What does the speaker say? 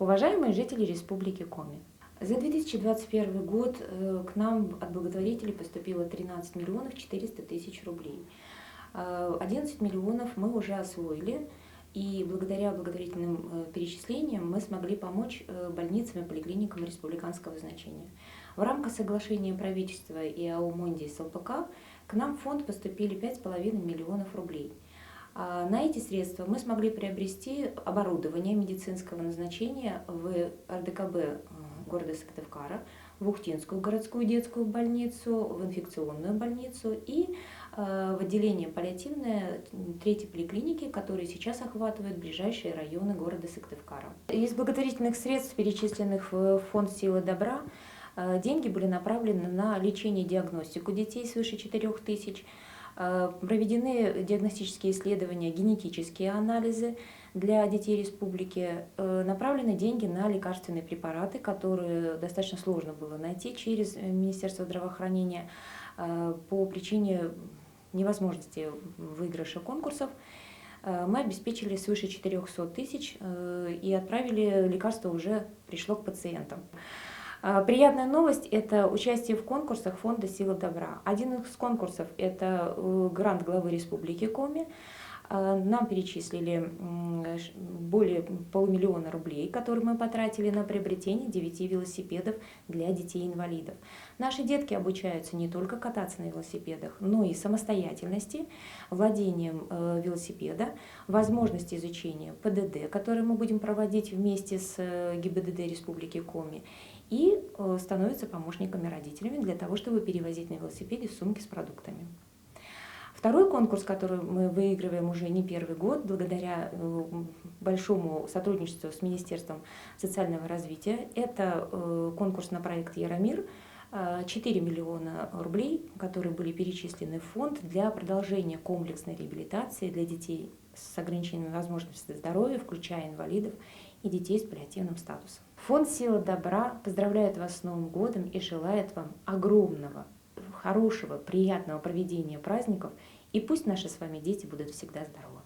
Уважаемые жители Республики Коми, за 2021 год к нам от благотворителей поступило 13 миллионов 400 тысяч рублей. 11 миллионов мы уже освоили, и благодаря благотворительным перечислениям мы смогли помочь больницам и поликлиникам республиканского значения. В рамках соглашения правительства и АО «Монди» с ЛПК к нам в фонд поступили 5,5 миллионов рублей. На эти средства мы смогли приобрести оборудование медицинского назначения в РДКБ города Сыктывкара, в Ухтинскую городскую детскую больницу, в инфекционную больницу и в отделение паллиативное 3-й поликлиники, которые сейчас охватывают ближайшие районы города Сыктывкара. Из благотворительных средств, перечисленных в фонд «Сила добра», деньги были направлены на лечение и диагностику детей свыше 4000, проведены диагностические исследования, генетические анализы для детей республики, направлены деньги на лекарственные препараты, которые достаточно сложно было найти через Министерство здравоохранения по причине невозможности выигрыша конкурсов. Мы обеспечили свыше 400 тысяч и отправили лекарство, уже пришло к пациентам. Приятная новость – это участие в конкурсах фонда «Сила добра». Один из конкурсов – это грант главы Республики Коми. Нам перечислили более 500 000 рублей, которые мы потратили на приобретение 9 велосипедов для детей-инвалидов. Наши детки обучаются не только кататься на велосипедах, но и самостоятельности, владением велосипеда, возможности изучения ПДД, которые мы будем проводить вместе с ГИБДД Республики Коми, и становятся помощниками родителями для того, чтобы перевозить на велосипеде сумки с продуктами. Второй конкурс, который мы выигрываем уже не первый год, благодаря большому сотрудничеству с Министерством социального развития, это конкурс на проект «Яромир». 4 миллиона рублей, которые были перечислены в фонд для продолжения комплексной реабилитации для детей с ограниченными возможностями здоровья, включая инвалидов и детей с паллиативным статусом. Фонд «Сила добра» поздравляет вас с Новым годом и желает вам огромного, хорошего, приятного проведения праздников. И пусть наши с вами дети будут всегда здоровы.